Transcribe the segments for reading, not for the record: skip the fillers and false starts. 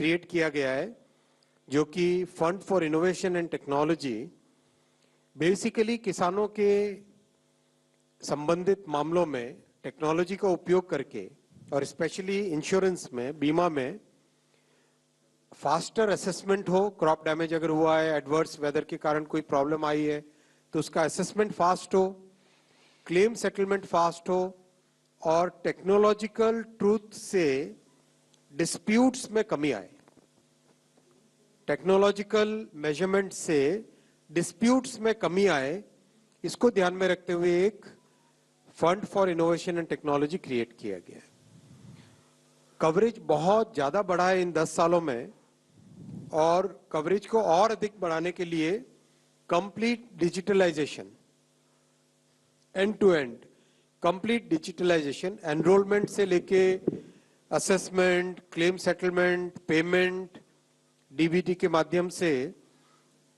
Create किया गया है, जो कि fund for innovation and technology basically किसानों के संबंधित मामलों में टेक्नोलॉजी का उपयोग करके और स्पेशली इंश्योरेंस में, बीमा में फास्टर असेसमेंट हो। क्रॉप डैमेज अगर हुआ है, एडवर्स वेदर के कारण कोई प्रॉब्लम आई है, तो उसका असेसमेंट फास्ट हो, क्लेम सेटलमेंट फास्ट हो, और टेक्नोलॉजिकल ट्रूथ से डिस्प्यूट्स में कमी आए। टेक्नोलॉजिकल मेजरमेंट से डिस्प्यूट्स में कमी आए, इसको ध्यान में रखते हुए एक fund for innovation and technology create किया गया है। कवरेज बहुत ज्यादा बढ़ा है इन 10 सालों में, और कवरेज को और अधिक बढ़ाने के लिए complete digitalization, end to end complete digitalization, enrollment से लेके assessment, claim settlement, payment, DBT के माध्यम से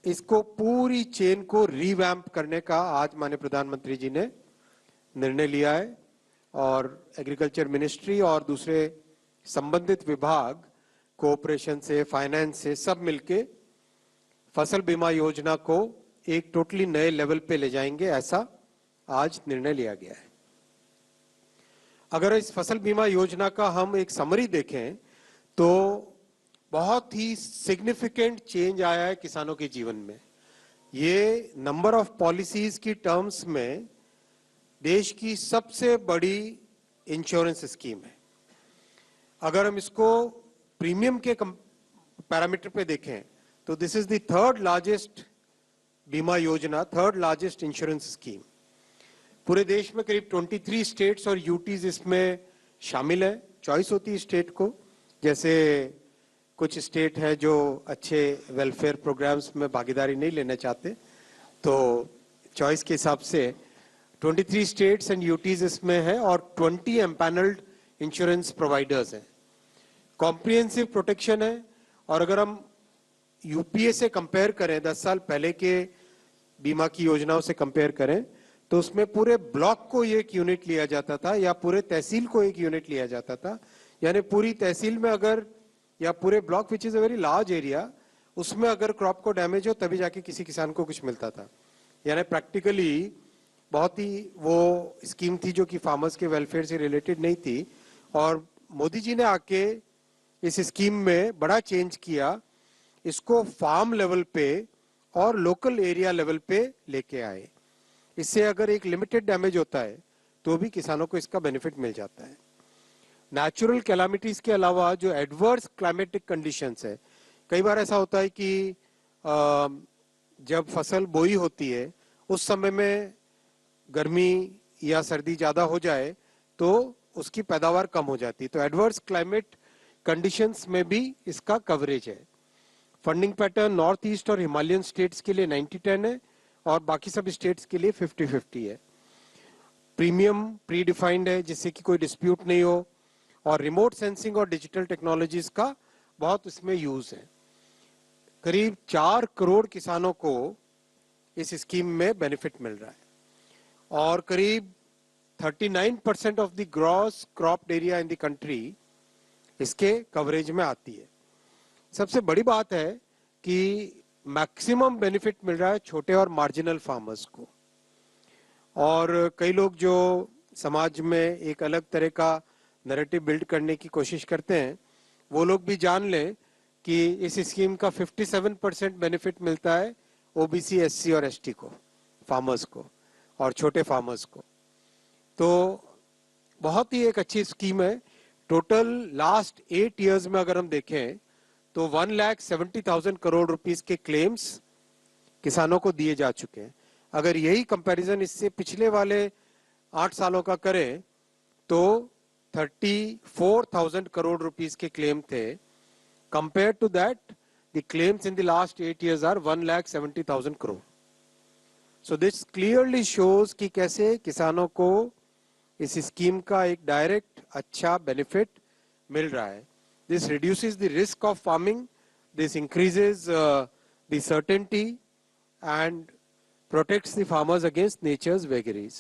इसको पूरी चेन को रिवैम्प करने का आज माननीय प्रधानमंत्री जी ने निर्णय लिया है। और एग्रीकल्चर मिनिस्ट्री और दूसरे संबंधित विभाग कोऑपरेशन से, फाइनेंस से सब मिलके फसल बीमा योजना को एक टोटली नए लेवल पे ले जाएंगे, ऐसा आज निर्णय लिया गया है। अगर इस फसल बीमा योजना का हम एक समरी देखें तो बहुत ही सिग्निफिकेंट चेंज आया है किसानों के जीवन में। ये नंबर ऑफ पॉलिसीज की टर्म्स में देश की सबसे बड़ी इंश्योरेंस स्कीम है। अगर हम इसको प्रीमियम के पैरामीटर पे देखें तो this is the third largest बीमा योजना, थर्ड लार्जेस्ट इंश्योरेंस स्कीम। पूरे देश में करीब 23 स्टेट्स और यूटीज इसमें शामिल है। चॉइस होती है स्टेट को, जैसे कुछ स्टेट है जो अच्छे वेलफेयर प्रोग्राम्स में भागीदारी नहीं लेना चाहते, तो चॉइस के हिसाब से 23 स्टेट्स एंड यूटीज इसमें है, और 20 एम्पैनल्ड इंश्योरेंस प्रोवाइडर्स हैं। कॉम्प्रिहेंसिव प्रोटेक्शन है, और अगर हम यूपीए से कंपेयर करें, 10 साल पहले के बीमा की योजनाओं से कंपेयर करें, तो उसमें पूरे ब्लॉक को एक यूनिट लिया जाता था, या पूरे तहसील को एक यूनिट लिया जाता था। यानी पूरी तहसील में अगर, या पूरे block which is a very large area, उसमें अगर क्रॉप को डैमेज हो तभी जाके किसी किसान को कुछ मिलता था। यानी प्रैक्टिकली बहुत ही वो स्कीम थी जो कि फार्मर्स के वेलफेयर से रिलेटेड नहीं थी। और मोदी जी ने आके इस स्कीम में बड़ा चेंज किया, इसको फार्म लेवल पे और लोकल एरिया लेवल पे लेके आए। इससे अगर एक लिमिटेड डैमेज होता है तो भी किसानों को इसका बेनिफिट मिल जाता है। नेचुरल कैलामिटीज के अलावा जो एडवर्स क्लाइमेटिक कंडीशंस है, कई बार ऐसा होता है कि जब फसल बोई होती है उस समय में गर्मी या सर्दी ज्यादा हो जाए तो उसकी पैदावार कम हो जाती है, तो एडवर्स क्लाइमेट कंडीशंस में भी इसका कवरेज है। फंडिंग पैटर्न नॉर्थ ईस्ट और हिमालयन स्टेट्स के लिए 90-10 है, और बाकी सब स्टेट्स के लिए 50-50 है। प्रीमियम प्री डिफाइंड है जिससे कि कोई डिस्प्यूट नहीं हो, और रिमोट सेंसिंग और डिजिटल टेक्नोलॉजीज का बहुत इसमें यूज है। करीब 4 करोड़ किसानों को इस स्कीम में बेनिफिट मिल रहा है, और करीब 39% of the gross crop area in the country इसके कवरेज में आती है। सबसे बड़ी बात है कि मैक्सिमम बेनिफिट मिल रहा है छोटे और मार्जिनल फार्मर्स को। और कई लोग जो समाज में एक अलग तरह का नैरेटिव बिल्ड करने की कोशिश करते हैं, वो लोग भी जान लें कि इस स्कीम का 57% बेनिफिट मिलता है ओबीसी, एससी और एसटी को, फार्मर्स को और छोटे फार्मर्स को। तो बहुत ही एक अच्छी स्कीम है। टोटल लास्ट 8 इयर्स में अगर हम देखें तो 1,70,000 करोड़ रुपीस के क्लेम्स किसानों को दिए जा चुके हैं। अगर यही कंपैरिजन इससे पिछले वाले 8 सालों का करें तो 34,000 करोड़ रुपीस के क्लेम थे। Compare to that the claims in the last 8 years are 1,70,000 crore. So this clearly shows कि कैसे किसानों को इस स्कीम का एक डायरेक्ट अच्छा बेनिफिट मिल रहा है। This reduces the risk of farming, this increases the certainty and protects the farmers against nature's vagaries.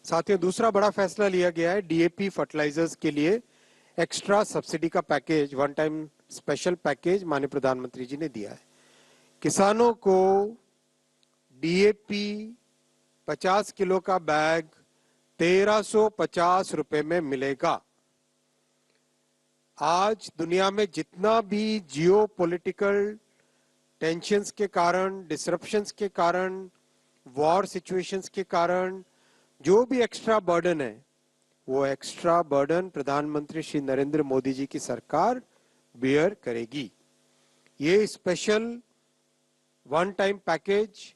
साथियों, दूसरा बड़ा फैसला लिया गया है डीएपी फर्टिलाइजर्स के लिए एक्स्ट्रा सब्सिडी का package, one time special package माननीय प्रधानमंत्री जी ने दिया है। किसानों को डीएपी 50 किलो का बैग 1350 रुपए में मिलेगा। आज दुनिया में जितना भी जियो पॉलिटिकल टेंशंस के कारण, डिसरप्शंस के कारण, वॉर सिचुएशंस के कारण जो भी एक्स्ट्रा बर्डन है, वो एक्स्ट्रा बर्डन प्रधानमंत्री श्री नरेंद्र मोदी जी की सरकार बियर करेगी। ये स्पेशल वन टाइम पैकेज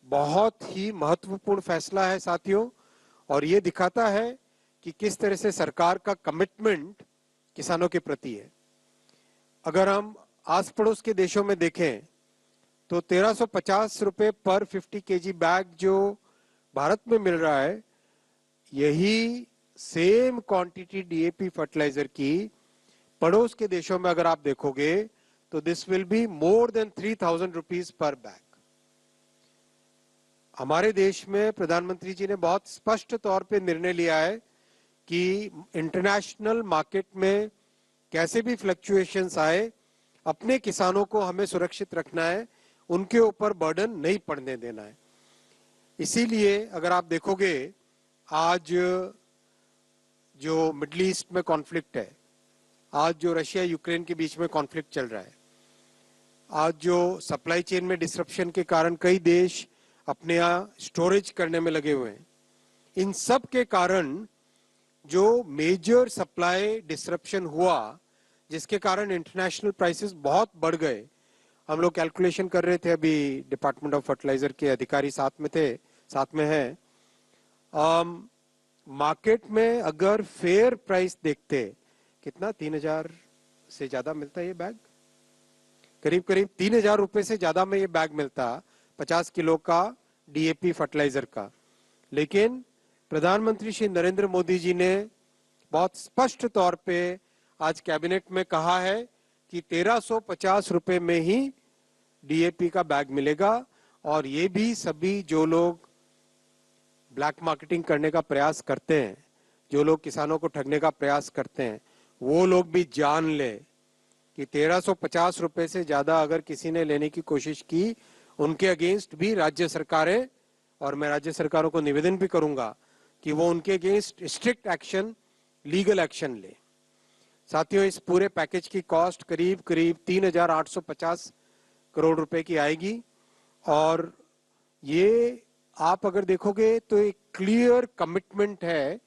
बहुत ही महत्वपूर्ण फैसला है साथियों, और ये दिखाता है कि किस तरह से सरकार का कमिटमेंट किसानों के प्रति है। अगर हम आस पड़ोस के देशों में देखें तो 1350 रुपए पर 50 केजी बैग जो भारत में मिल रहा है, यही सेम क्वांटिटी डीएपी फर्टिलाइजर की पड़ोस के देशों में अगर आप देखोगे तो this will be more than 3000 rupees per bag. हमारे देश में प्रधानमंत्री जी ने बहुत स्पष्ट तौर पे निर्णय लिया है कि इंटरनेशनल मार्केट में कैसे भी फ्लक्चुएशंस आए, अपने किसानों को हमें सुरक्षित रखना है, उनके ऊपर बर्डन नहीं पड़ने देना है। इसीलिए अगर आप देखोगे आज जो मिडिल ईस्ट में कॉन्फ्लिक्ट है, आज जो रशिया यूक्रेन के बीच में कॉन्फ्लिक्ट चल रहा है, आज जो सप्लाई चेन में डिसरप्शन के कारण कई देश अपने यहाँ स्टोरेज करने में लगे हुए हैं, इन सब के कारण जो मेजर सप्लाई डिसरप्शन हुआ, जिसके कारण इंटरनेशनल प्राइसेस बहुत बढ़ गए। हम लोग कैलकुलेशन कर रहे थे, अभी डिपार्टमेंट ऑफ फर्टिलाइजर के अधिकारी साथ में है। मार्केट में अगर फेयर प्राइस देखते, कितना 3000 से ज्यादा मिलता है ये बैग, करीब 3000 रुपए से ज्यादा में ये बैग मिलता 50 किलो का डीएपी फर्टिलाइजर का। लेकिन प्रधानमंत्री श्री नरेंद्र मोदी जी ने बहुत स्पष्ट तौर पे आज कैबिनेट में कहा है कि 1350 रुपए में ही डीएपी का बैग मिलेगा, और ये भी सभी जो लोग ब्लैक मार्केटिंग करने का प्रयास करते हैं, जो लोग किसानों को ठगने का प्रयास करते हैं, वो लोग भी जान ले कि 1350 रुपए से ज्यादा अगर किसी ने लेने की कोशिश की, उनके अगेंस्ट भी राज्य सरकारें, और मैं राज्य सरकारों को निवेदन भी करूंगा कि वो उनके against strict action, legal action ले। साथियों, इस पूरे पैकेज की कॉस्ट करीब 3850 करोड़ रुपए की आएगी, और ये आप अगर देखोगे तो एक क्लियर कमिटमेंट है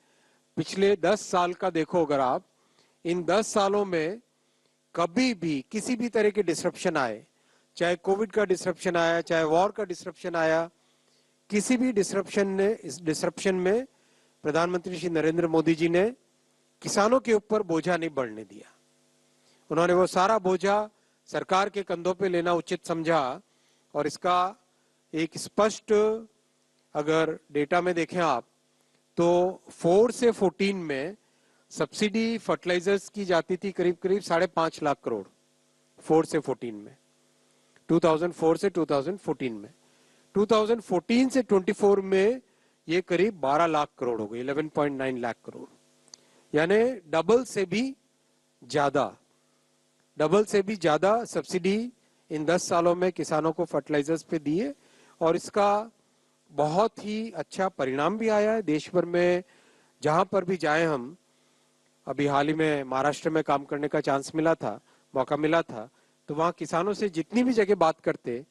पिछले 10 साल का। देखो अगर आप इन 10 सालों में कभी भी किसी भी तरह के डिसरप्शन आए, चाहे कोविड का डिसरप्शन आया, चाहे वॉर का डिसरप्शन आया, किसी भी डिसरप्शन में प्रधानमंत्री श्री नरेंद्र मोदी जी ने किसानों के ऊपर बोझा नहीं बढ़ने दिया। उन्होंने वो सारा बोझा सरकार के कंधों पे लेना उचित समझा, और इसका एक स्पष्ट अगर डेटा में देखें आप तो 4 से 14 में सब्सिडी फर्टिलाइजर्स की जाती थी करीब 5.5 लाख करोड़ 4 से 14 में, 2004 से 2014 में। 2014 से 24 में ये करीब 12 लाख करोड़ हो गई, 11.9 लाख करोड़, यानी डबल से भी ज्यादा सब्सिडी इन 10 सालों में किसानों को फर्टिलाइजर्स पे दिए, और इसका बहुत ही अच्छा परिणाम भी आया है। देश भर में जहां पर भी जाए हम, अभी हाल ही में महाराष्ट्र में काम करने का मौका मिला था, तो वहां किसानों से जितनी भी जगह बात करते,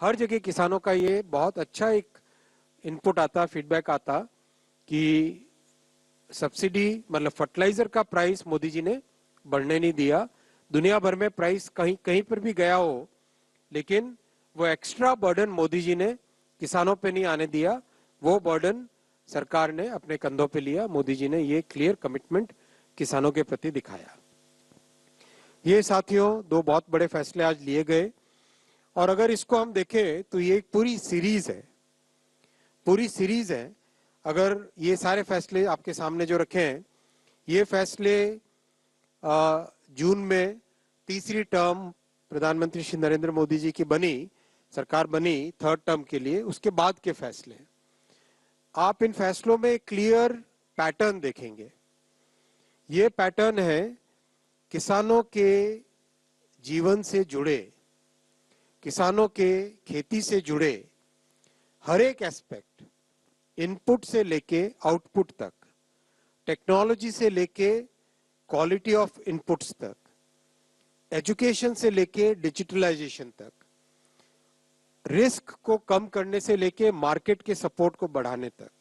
हर जगह किसानों का ये बहुत अच्छा एक इनपुट आता, फीडबैक आता कि सब्सिडी मतलब फर्टिलाइजर का प्राइस मोदी जी ने बढ़ने नहीं दिया। दुनिया भर में प्राइस कहीं पर भी गया हो, लेकिन वो एक्स्ट्रा बर्डन मोदी जी ने किसानों पे नहीं आने दिया, वो बर्डन सरकार ने अपने कंधों पे लिया। मोदी जी ने ये क्लियर कमिटमेंट किसानों के प्रति दिखाया। ये साथियों 2 बहुत बड़े फैसले आज लिए गए, और अगर इसको हम देखें तो ये एक पूरी सीरीज है। अगर ये सारे फैसले आपके सामने जो रखे हैं, ये फैसले जून में तीसरी टर्म प्रधानमंत्री श्री नरेंद्र मोदी जी की सरकार बनी 3rd टर्म के लिए, उसके बाद के फैसले। आप इन फैसलों में क्लियर पैटर्न देखेंगे। ये पैटर्न है किसानों के जीवन से जुड़े, किसानों के खेती से जुड़े हर एक एस्पेक्ट, इनपुट से लेके आउटपुट तक, टेक्नोलॉजी से लेके क्वालिटी ऑफ इनपुट्स तक, एजुकेशन से लेके डिजिटलाइजेशन तक, रिस्क को कम करने से लेके मार्केट के सपोर्ट को बढ़ाने तक,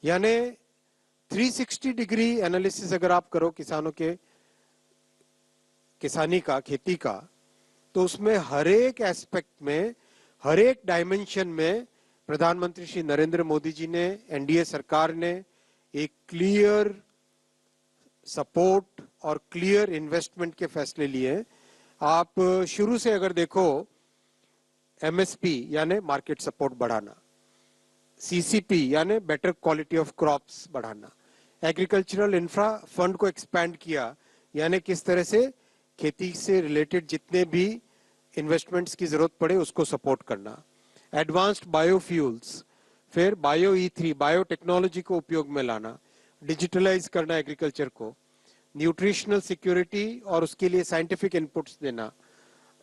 यानी 360 डिग्री एनालिसिस अगर आप करो किसानों के किसानी का, खेती का, तो उसमें हर एक एस्पेक्ट में, हर एक डायमेंशन में प्रधानमंत्री श्री नरेंद्र मोदी जी ने, एनडीए सरकार ने एक क्लियर सपोर्ट और क्लियर इन्वेस्टमेंट के फैसले लिए। आप शुरू से अगर देखो, एमएसपी यानी मार्केट सपोर्ट बढ़ाना, सीसीपी यानी बेटर क्वालिटी ऑफ क्रॉप्स बढ़ाना, एग्रीकल्चरल इंफ्रा फंड को एक्सपैंड किया, यानी किस तरह से खेती से रिलेटेड जितने भी इन्वेस्टमेंट्स की जरूरत पड़े उसको सपोर्ट करना, एडवांस्ड बायोफ्यूल्स, फिर बायो E3 बायोटेक्नोलॉजी को उपयोग में लाना, डिजिटलाइज करना एग्रीकल्चर को, न्यूट्रिशनल सिक्योरिटी और उसके लिए साइंटिफिक इनपुट्स देना,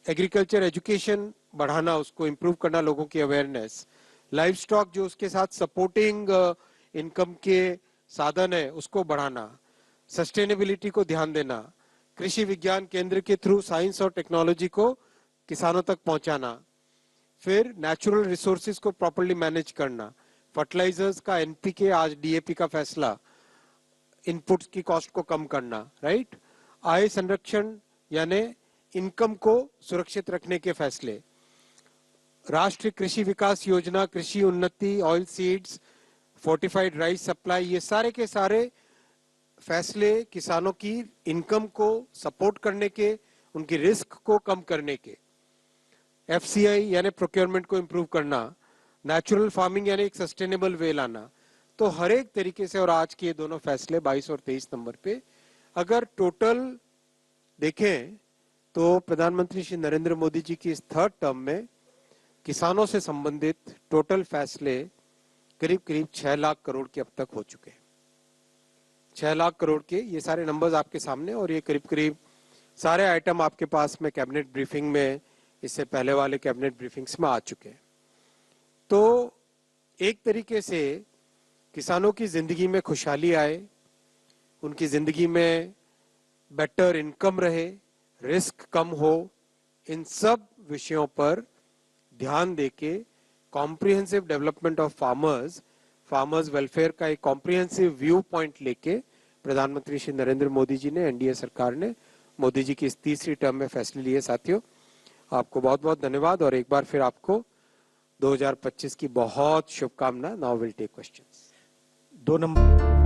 एग्रीकल्चर एजुकेशन बढ़ाना, उसको इम्प्रूव करना, लोगों की अवेयरनेस, लाइफ स्टॉक जो उसके साथ सपोर्टिंग इनकम के साधन है उसको बढ़ाना, सस्टेनेबिलिटी को ध्यान देना, कृषि विज्ञान केंद्र के थ्रू साइंस और टेक्नोलॉजी को किसानों तक पहुंचाना, फिर नेचुरल रिसोर्सेज को प्रॉपर्ली मैनेज करना, फर्टिलाइजर्स का एनपीके, आज डीएपी का फैसला, इनपुट्स की कॉस्ट को कम करना, राइट, आय संरक्षण यानी इनकम को सुरक्षित रखने के फैसले, राष्ट्रीय कृषि विकास योजना, कृषि उन्नति, oil seeds, fortified rice supply, ये सारे के सारे फैसले किसानों की इनकम को सपोर्ट करने के, उनकी रिस्क को कम करने के, एफसीआई यानी प्रोक्योरमेंट को इंप्रूव करना, नेचुरल फार्मिंग यानी एक सस्टेनेबल वे लाना, तो हर एक तरीके से। और आज के ये दोनों फैसले 22 और 23 नंबर पे अगर टोटल देखें तो प्रधानमंत्री श्री नरेंद्र मोदी जी की इस थर्ड टर्म में किसानों से संबंधित टोटल फैसले करीब करीब 6 लाख करोड़ के अब तक हो चुके हैं। 6 लाख करोड़ के ये सारे नंबर्स आपके सामने, और ये करीब करीब सारे आइटम आपके पास में कैबिनेट ब्रीफिंग में, इससे पहले वाले कैबिनेट ब्रीफिंग्स में आ चुके हैं। तो एक तरीके से किसानों की जिंदगी में खुशहाली आए, उनकी जिंदगी में बेटर इनकम रहे, रिस्क कम हो, इन सब विषयों पर ध्यान देके comprehensive development of farmers welfare का एक कॉम्प्रिहेंसिव व्यू पॉइंट लेके प्रधानमंत्री श्री नरेंद्र मोदी जी ने, एनडीए सरकार ने, मोदी जी की इस तीसरी टर्म में फैसले लिए। साथियों, आपको बहुत बहुत धन्यवाद और एक बार फिर आपको 2025 की बहुत शुभकामना। Now will take questions. 2 number